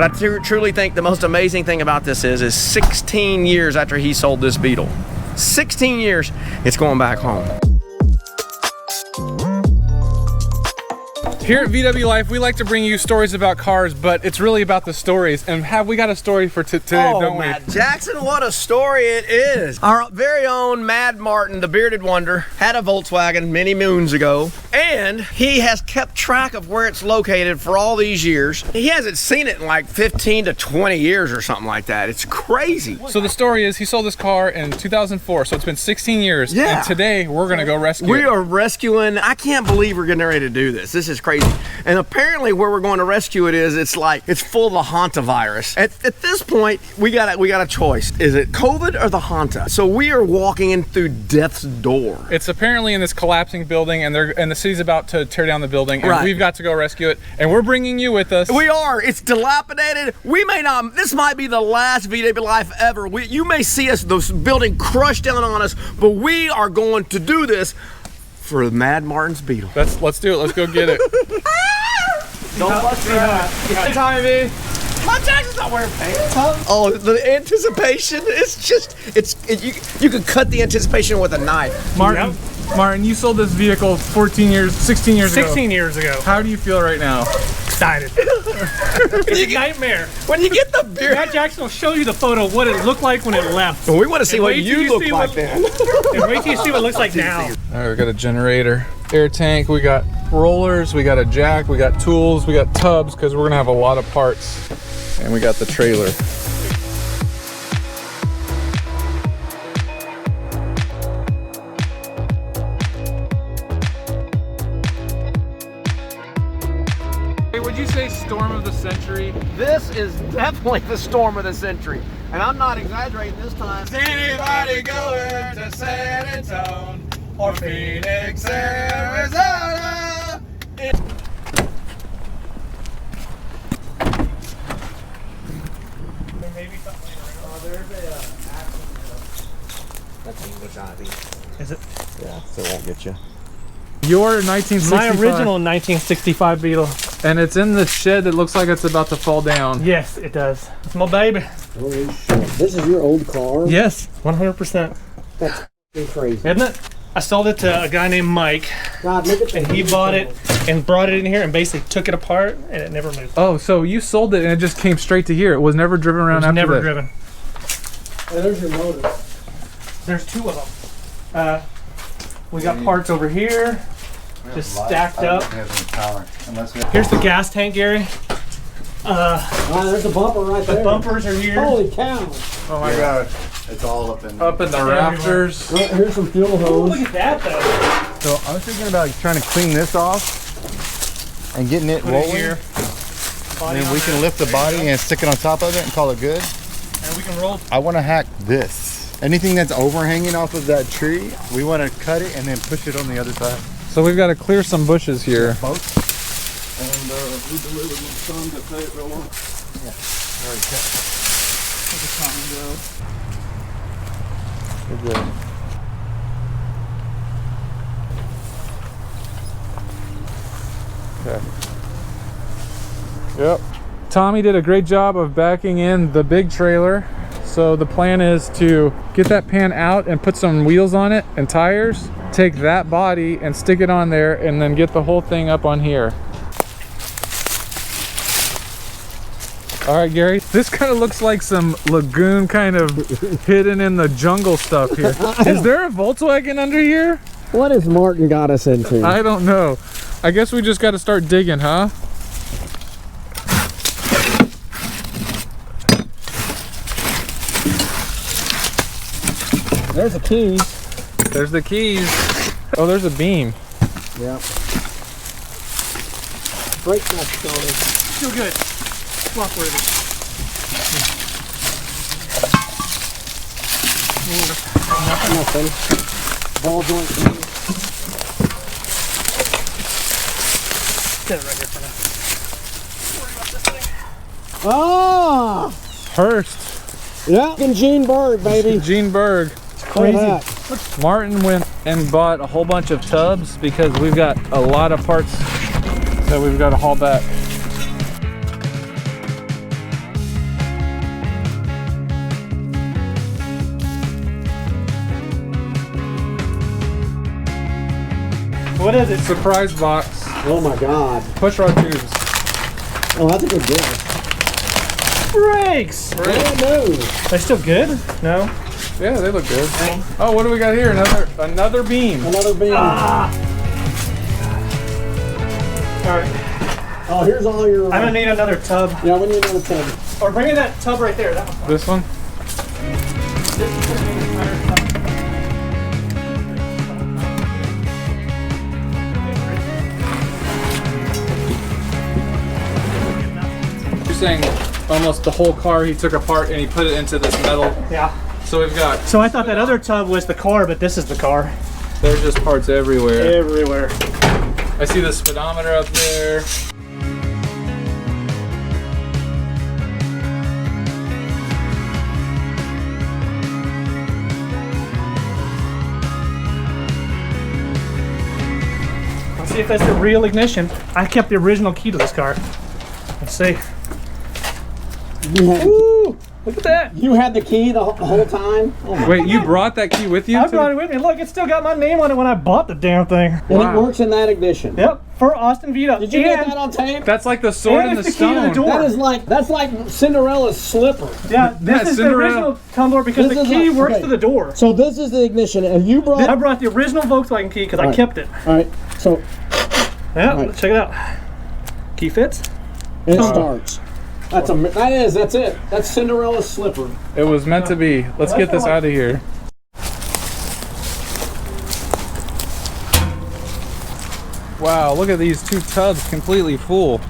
But I truly think the most amazing thing about this is 16 years after he sold this Beetle, 16 years, it's going back home. Here at VW Life, we like to bring you stories about cars, but it's really about the stories. And have we got a story for today, don't we? Matt Jackson, what a story it is. Our very own Mad Martin, the bearded wonder, had a Volkswagen many moons ago, and he has kept track of where it's located for all these years. He hasn't seen it in like 15 to 20 years or something like that. It's crazy. So the story is he sold this car in 2004, so it's been 16 years. Yeah. And today we're gonna go rescue it. We are rescuing, I can't believe we're getting ready to do this. This is crazy. And apparently where we're going to rescue it is, it's full of the Hanta virus. At this point, we got a choice. Is it COVID or the Hanta? So we are walking in through death's door. It's apparently in this collapsing building, and the city's about to tear down the building, and we've got to go rescue it, and we're bringing you with us. We are. It's dilapidated. We may not, this might be the last VW Life ever. You may see us, this building crushed down on us, but we are going to do this for Mad Martin's Beetle. Let's do it. Let's go get it. Don't bust me out. Hey, Tommy. My Jackson's not wearing pants. Oh, the anticipation. It's just, you could cut the anticipation with a knife. Martin, Martin, you sold this vehicle 16 years ago. 16 years ago. How do you feel right now? Excited. It's a nightmare. When you get the beer. Matt Jackson will show you the photo of what it looked like when it left. Well, we want to see what you look like then. And wait till you see what it looks like now. All right, we got a generator, air tank, we got rollers, we got a jack, we got tools, we got tubs, because we're gonna have a lot of parts, and we got the trailer. Would you say storm of the century? This is definitely the storm of the century. And I'm not exaggerating this time. Is anybody going to San Antonio or Phoenix, Arizona? That's English ID. Is it? Yeah, so it won't get you. Your 1965. My original 1965 Beetle. And it's in the shed that looks like it's about to fall down. Yes, it does. It's my baby. Holy shit. This is your old car? Yes, 100%. That's crazy. Isn't it? I sold it to a guy named Mike. God, look at and he bought it and brought it in here and basically took it apart and it never moved. Oh, so you sold it and it just came straight to here. It was never driven around after never that. driven. Hey, there's your motor. There's two of them. We got parts over here, just stacked up. Here's the gas tank, Gary. There's a bumper right there. The bumpers are here. Holy cow. Oh my God. It's all up in the rafters. Well, here's some fuel Ooh, hose. look at that though. So I was thinking about trying to clean this off and getting it Put rolling. it here. And then we can lift the body and stick it on top of it and call it good. And we can roll. I want to hack this. Anything that's overhanging off of that tree, we want to cut it and then push it on the other side. So we've got to clear some bushes here. Both. And we delivered my son to cut it real long. Yeah, already cut. Let the common go. Good. Okay. Yep. Tommy did a great job of backing in the big trailer. So the plan is to get that pan out and put some wheels on it and tires, take that body and stick it on there, and then get the whole thing up on here. All right, Gary, this kind of looks like some lagoon kind of hidden in the jungle stuff here. Is there a Volkswagen under here? What has Martin got us into? I don't know. I guess we just got to start digging, huh? There's the keys. There's the keys. Oh, there's a beam. Yeah. Brake nuts on it. Still good. Swap worthy. Nothing. Ball joint. Set it right here for now. Worry about this thing. Ah! Hurst. Yeah. And Gene Berg, baby. Gene Berg. Crazy. Martin went and bought a whole bunch of tubs because we've got a lot of parts that we've got to haul back. What is it? Surprise box. Oh my God. Push rod tubes. Oh, that's a good guess. Brakes! Brand new. They're still good? No? Yeah, they look good. Oh, what do we got here? Another beam. Another beam. Alright. Oh, here's all your... I'm gonna need another tub. Yeah, we need another tub. Or bring in that tub right there. That one. This one? You're saying almost the whole car he took apart and he put it into this metal. Yeah. So we've got... So I thought that other tub was the car, but this is the car. There's just parts everywhere. Everywhere. I see the speedometer up there. Let's see if that's the real ignition. I kept the original key to this car. Let's see. Ooh, look at that. You had the key the whole time? Oh my Wait, you brought that key with you? I brought it with me. Look, it's still got my name on it when I bought the damn thing. And it works in that ignition. Yep, for Austin Vita. Did you get that on tape? That's like the sword And and the it's the key to the stone. door. That's like Cinderella's slipper. Yeah, this is the original tumbler because This the is key like- works okay. to the door. So this is the ignition, and you brought... I brought the original Volkswagen key because I Alright. kept it. All right, so Yeah, Alright. let's check it out. Key fits. it starts. That's it. That's Cinderella's slipper. It was meant to be. Let's get this out of here. Wow, look at these two tubs completely full.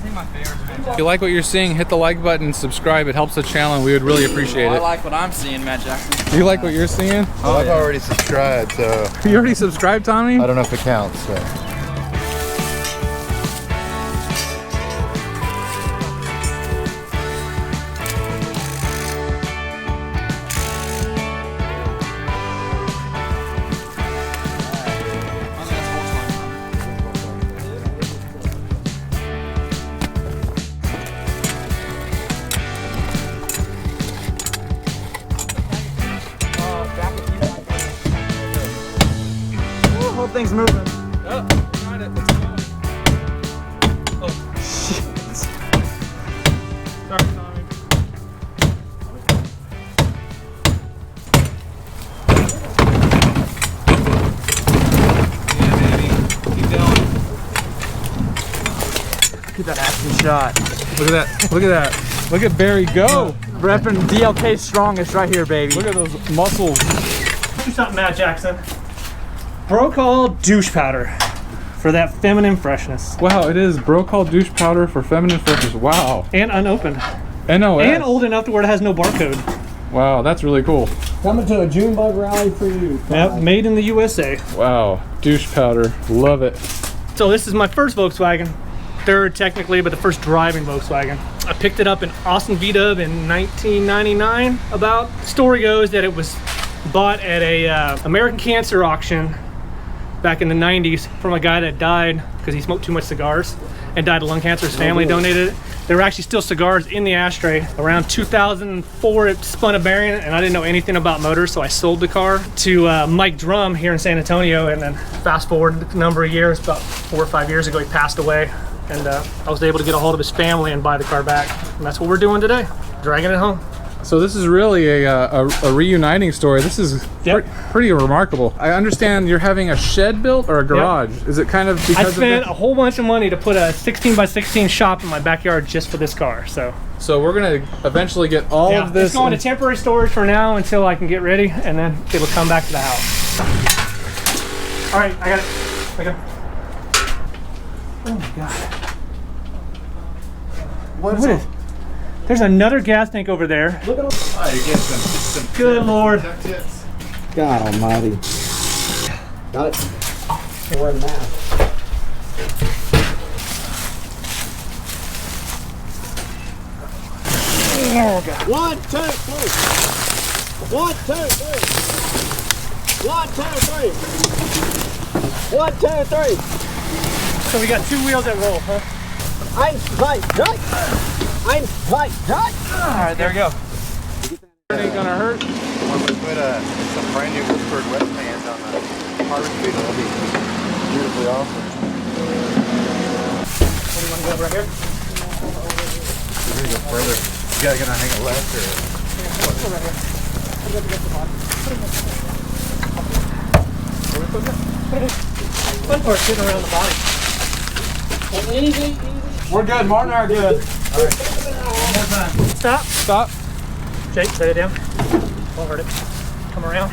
If you like what you're seeing, hit the like button and subscribe. It helps the channel and we would really appreciate I it. like what I'm seeing, Matt Jackson. Do you like what you're seeing? Well, I've already subscribed, so You already subscribed, Tommy? I don't know if it counts. So. Whole thing's moving. Oh, got it. Let's go. Oh, shit. Sorry, Tommy. Yeah, baby. Keep going. Look at that action shot. Look at that. Look at that. Look at Barry go. Repping DLK strongest right here, baby. Look at those muscles. Do something, Matt Jackson. Brocol douche powder for that feminine freshness. Wow, it is Brocol douche powder for feminine freshness. Wow. And unopened. NOS. And old enough to where it has no barcode. Wow, that's really cool. Coming to a June bug rally for you. Yep, made in the USA. Wow, douche powder. Love it. So this is my first Volkswagen. Third technically, but the first driving Volkswagen. I picked it up in Austin VW in 1999 about. The story goes that it was bought at a American Cancer auction back in the 90s from a guy that died because he smoked too much cigars and died of lung cancer. His family donated it. There were actually still cigars in the ashtray. Around 2004, it spun a bearing, and I didn't know anything about motors, so I sold the car to Mike Drum here in San Antonio. And then fast forward a number of years, about 4 or 5 years ago, he passed away. And I was able to get a hold of his family and buy the car back. And that's what we're doing today, dragging it home. So this is really a reuniting story. This is pretty remarkable. I understand you're having a shed built or a garage. Is it kind of because I of spent a whole bunch of money to put a 16 by 16 shop in my backyard just for this car. So we're gonna eventually get all of this. It's going to temporary storage for now until I can get ready, and then it'll come back to the house. All right, I got it. I got it. Oh my God. What is? There's another gas tank over there. Look at them. Oh, you're getting some Good Lord. tits. God almighty. Got it. We're wearing a mask. Oh God. 1, 2, 3. 1, 2, 3. 1, 2, 3. 1, 2, 3. So we got 2 wheels that roll, huh? I'm right. I'm right. All right, there we go. Ain't gonna hurt. Once we put some brand new Woodford wet pans on the harvest Beetle, it'll be Beautifully awesome. What do you want to go right here? We're gonna go further. You gotta gonna hang a left or. Fun part sitting around the body. Easy. We're good. Martin and I are good. One more time. Stop. Stop. Jake, set it down. Won't hurt it. Come around.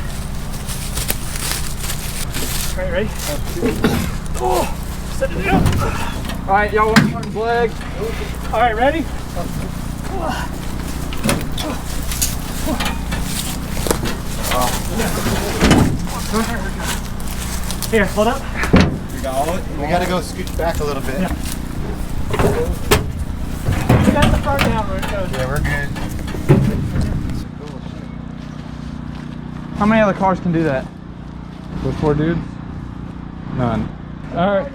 All right, ready? Oh, set it down. All right, y'all want Martin's leg? All right, ready? Here, hold up. We gotta go scooch back a little bit. Yeah. You got the front down where it goes. Yeah, we're good. How many other cars can do that? Those 4 dudes? None. All right.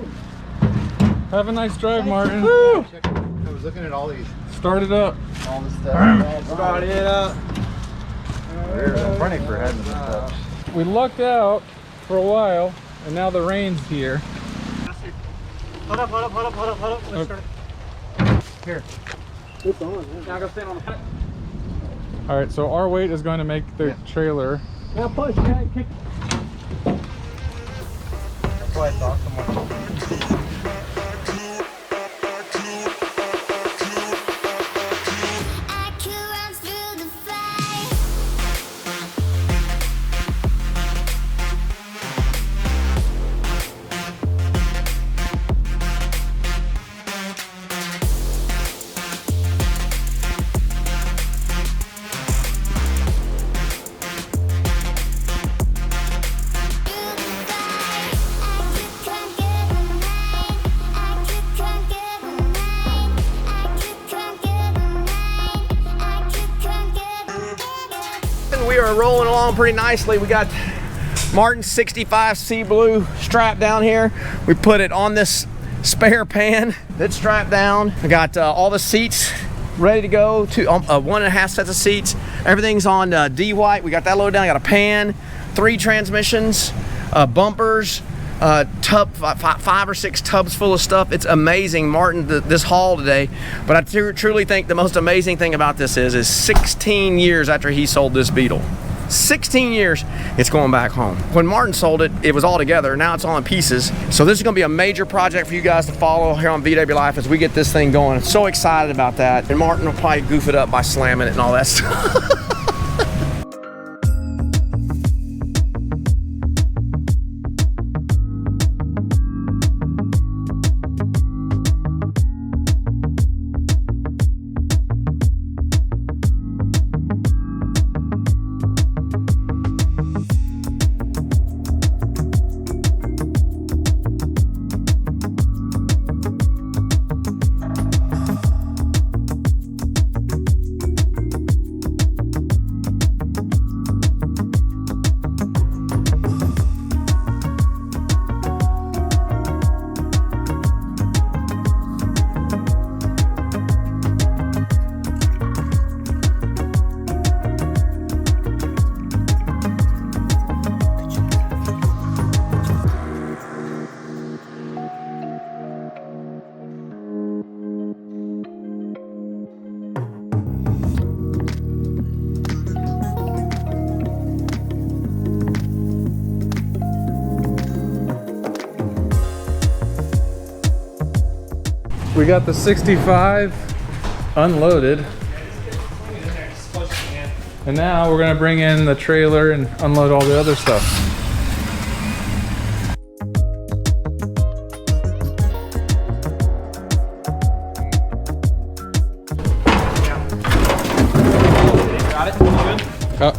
Have a nice drive, Martin. Woo! I was looking at all these, Start it up. all this stuff. Start it up. We're running for heaven and stuff. We lucked out for a while, and now the rain's here. Hold up. Let's start it. Here. It's on. Now go stand on the foot. All right, so our weight is going to make the trailer. Now push, yeah, kick. That's why I thought someone. I could run through the fire. We are rolling along pretty nicely. We got Martin's 65 Sea Blue strap down here. We put it on this spare pan that's strapped down. I got all the seats ready to go. 1.5 sets of seats. Everything's on D-White. We got that loaded down. I got a pan, 3 transmissions, bumpers, tub, 5 or 6 tubs full of stuff. It's amazing, Martin, this haul today. But I truly think the most amazing thing about this is 16 years after he sold this Beetle. 16 years, it's going back home. When Martin sold it, it was all together. Now it's all in pieces. So this is gonna be a major project for you guys to follow here on VW Life as we get this thing going. I'm so excited about that. And Martin will probably goof it up by slamming it and all that stuff. We got the 65 unloaded. And now we're gonna bring in the trailer and unload all the other stuff. Got it? Good? Oh.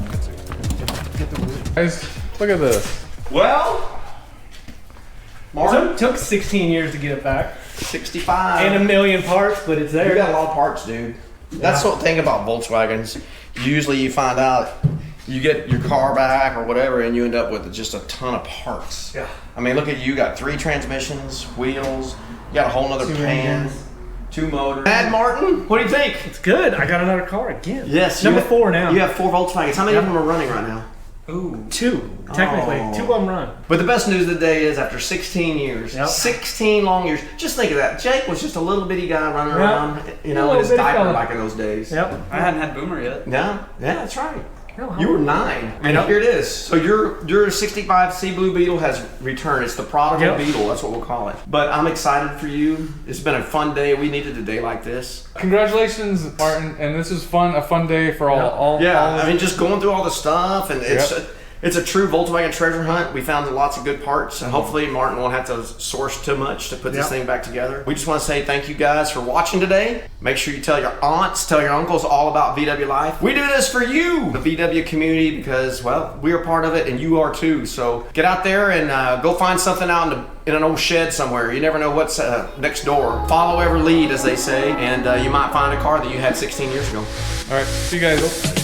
Guys, look at this. Well, Martin, Took 16 years to get it back. 65. And a million parts, but it's You there. got a lot of parts, dude. That's the thing about Volkswagens. Usually you find out you get your car back or whatever and you end up with just a ton of parts. Yeah. I mean, look at you, got 3 transmissions, wheels, you got a whole nother 2 pan, engines. 2 motors. Mad Martin, what do you think? It's good. I got another car again. Yes. Number you have- 4 now. You have 4 Volkswagens. How many of them are running right now? Ooh. Two, technically. Oh. 2 of them run. But the best news of the day is after 16 years, Yep. 16 long years, just think of that. Jake was just a little bitty guy running Yep. around, you know, in Little his bitty diaper fella. back in those days. Yep. I hadn't had Boomer yet. Yeah, that's right. Hell, You were 9, and Yep. here it is. So your 65 Sea Blue Beetle has returned. It's the prodigal Yep. Beetle. That's what we'll call it. But I'm excited for you. It's been a fun day. We needed a day like this. Congratulations, Martin, and this is a fun day for all Yeah, all I mean, just going through all the stuff, and it's a true Volkswagen treasure hunt. We found lots of good parts, and hopefully Martin won't have to source too much to put this thing back together. We just want to say thank you guys for watching today. Make sure you tell your aunts, tell your uncles all about VW life. We do this for you, the VW community, because, well, we are part of it, and you are too. So get out there and go find something out in an old shed somewhere. You never know what's next door. Follow every lead, as they say, and you might find a car that you had 16 years ago. right, see you guys.